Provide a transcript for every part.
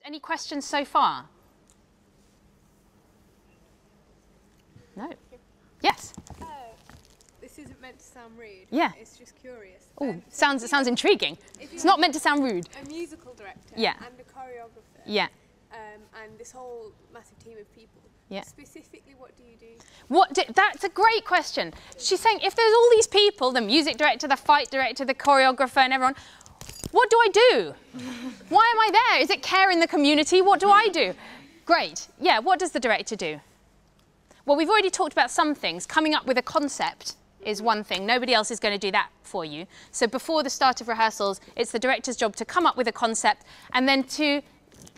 Any questions so far? No. Yes. This isn't meant to sound rude. Yeah. It's just curious. Oh, sounds intriguing. It's not meant to sound rude. A musical director. Yeah. And a choreographer. Yeah. And this whole massive team of people. Yeah. Specifically, what do you do? That's a great question. She's saying, if there's all these people, the music director, the fight director, the choreographer and everyone, what do I do? Why am I there? Is it care in the community? What do I do? Great. Yeah, what does the director do? Well, we've already talked about some things. Coming up with a concept is one thing. Nobody else is going to do that for you. So before the start of rehearsals, it's the director's job to come up with a concept and then to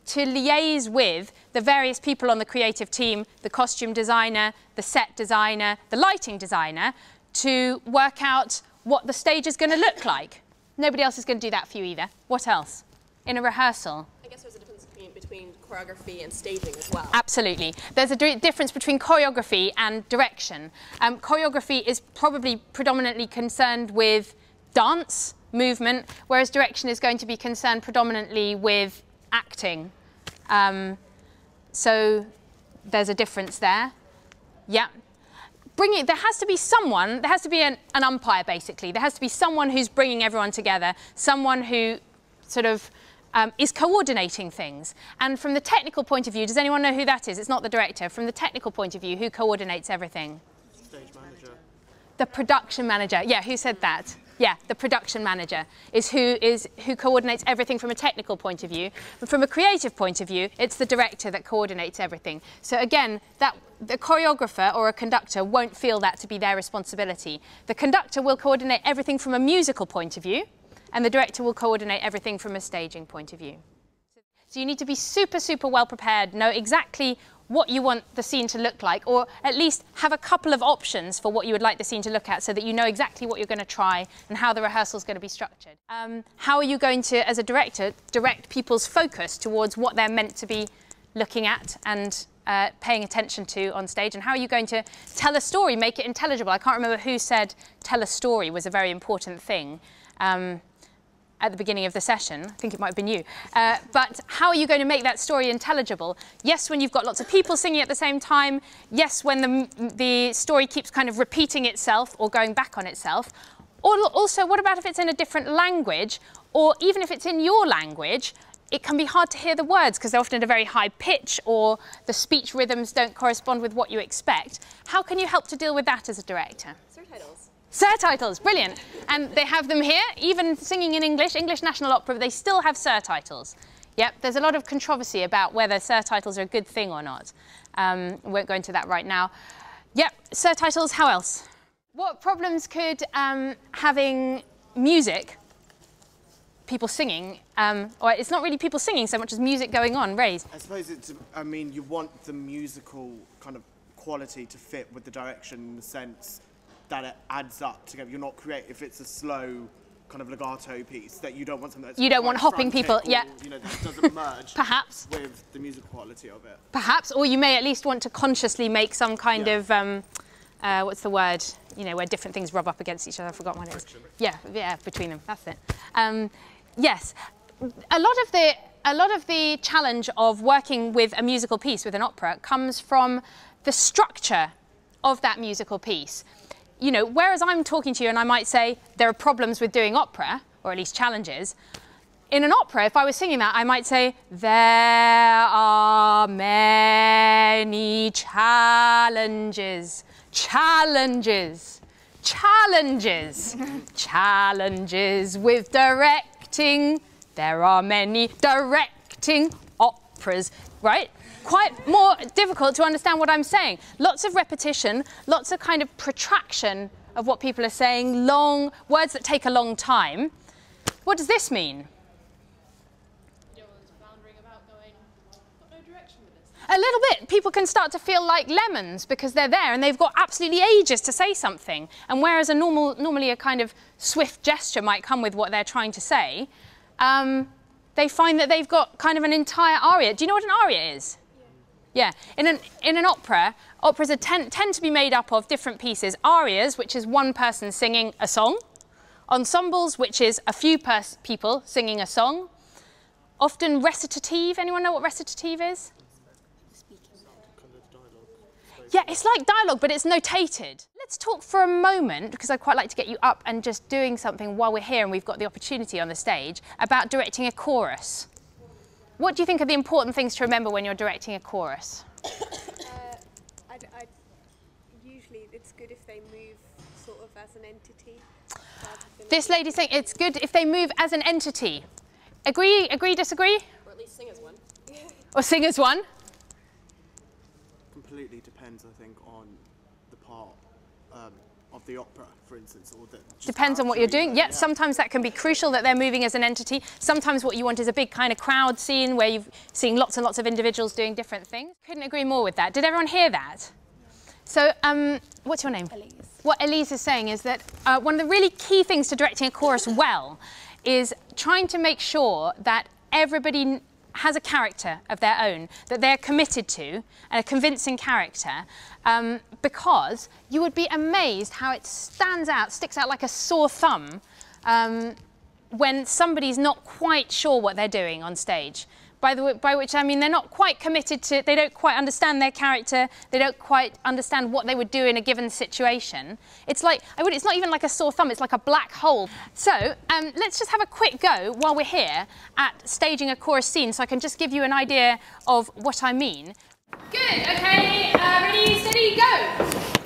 liaise with the various people on the creative team, the costume designer, the set designer, the lighting designer, to work out what the stage is going to look like. Nobody else is going to do that for you either. What else? In a rehearsal? I guess there's a difference between choreography and staging as well. Absolutely. There's a difference between choreography and direction. Choreography is probably predominantly concerned with dance, movement, whereas direction is going to be concerned predominantly with acting. So there's a difference there. Yeah. There has to be someone, there has to be an umpire basically. There has to be someone who's bringing everyone together, someone who sort of is coordinating things. And from the technical point of view, does anyone know who that is? It's not the director. From the technical point of view, who coordinates everything? Stage manager. The production manager. Yeah, who said that? Yeah, the production manager is who coordinates everything from a technical point of view. But from a creative point of view, it's the director that coordinates everything. So again, the choreographer or a conductor won't feel that to be their responsibility. The conductor will coordinate everything from a musical point of view, and the director will coordinate everything from a staging point of view. So you need to be super, super well prepared, know exactly what you want the scene to look like, or at least have a couple of options for what you would like the scene to look at so that you know exactly what you're going to try and how the rehearsal is going to be structured. How are you going to, as a director, direct people's focus towards what they're meant to be looking at and paying attention to on stage, and how are you going to tell a story, make it intelligible? I can't remember who said tell a story was a very important thing at the beginning of the session. I think it might have been you. But how are you going to make that story intelligible? Yes, when you've got lots of people singing at the same time. Yes, when the story keeps kind of repeating itself or going back on itself. Or also, what about if it's in a different language, or even if it's in your language, it can be hard to hear the words because they're often at a very high pitch or the speech rhythms don't correspond with what you expect. How can you help to deal with that as a director? Surtitles. Surtitles, brilliant. And they have them here, even singing in English, English National Opera, they still have surtitles. Yep, there's a lot of controversy about whether surtitles are a good thing or not. We won't go into that right now. Yep, surtitles, how else? What problems could having music, people singing, or it's not really people singing so much as music going on, raise? I suppose it's, I mean, you want the musical kind of quality to fit with the direction in the sense that it adds up together. You're not creating, if it's a slow kind of legato piece, that you don't want something that's... You don't want hopping people, or, yeah. You know, that doesn't merge Perhaps. with the music quality of it. Perhaps, or you may at least want to consciously make some kind of, what's the word? You know, where different things rub up against each other. I've forgotten what it is. Yeah, between them, that's it. Yes, a lot of the challenge of working with a musical piece, with an opera, comes from the structure of that musical piece. You know, whereas I'm talking to you and I might say there are problems with doing opera, or at least challenges, in an opera, if I was singing that, I might say, there are many challenges, challenges, challenges, challenges with directing. There are many directing operas, right? Quite more difficult to understand what I'm saying. Lots of repetition, lots of kind of protraction of what people are saying, long words that take a long time. What does this mean? Everyone's floundering about going, got no direction with this. A little bit. People can start to feel like lemons because they're there and they've got absolutely ages to say something. And whereas normally a kind of swift gesture might come with what they're trying to say, they find that they've got kind of an entire aria. Do you know what an aria is? Yeah, in an opera, operas tend to be made up of different pieces. Arias, which is one person singing a song. Ensembles, which is a few people singing a song. often recitative. Anyone know what recitative is? Yeah, it's like dialogue, but it's notated. Let's talk for a moment, because I'd quite like to get you up and just doing something while we're here and we've got the opportunity on the stage, about directing a chorus. What do you think are the important things to remember when you're directing a chorus? Usually it's good if they move sort of as an entity. This lady's saying it's good if they move as an entity. Agree, disagree? Or at least sing as one. Or sing as one? Completely depends, I think, on the part of the opera, for instance, or the... Depends on what you're doing. Yep, sometimes that can be crucial that they're moving as an entity. Sometimes what you want is a big kind of crowd scene where you're seeing lots and lots of individuals doing different things. Couldn't agree more with that. Did everyone hear that? So, what's your name? Elise. What Elise is saying is that one of the really key things to directing a chorus well is trying to make sure that everybody has a character of their own, that they're committed to, and a convincing character, because you would be amazed how it stands out, sticks out like a sore thumb when somebody's not quite sure what they're doing on stage. By which I mean they're not quite committed to, they don't quite understand their character, they don't quite understand what they would do in a given situation. It's like, it's not even like a sore thumb, it's like a black hole. So let's just have a quick go while we're here at staging a chorus scene so I can just give you an idea of what I mean. Good, okay, ready, steady, go!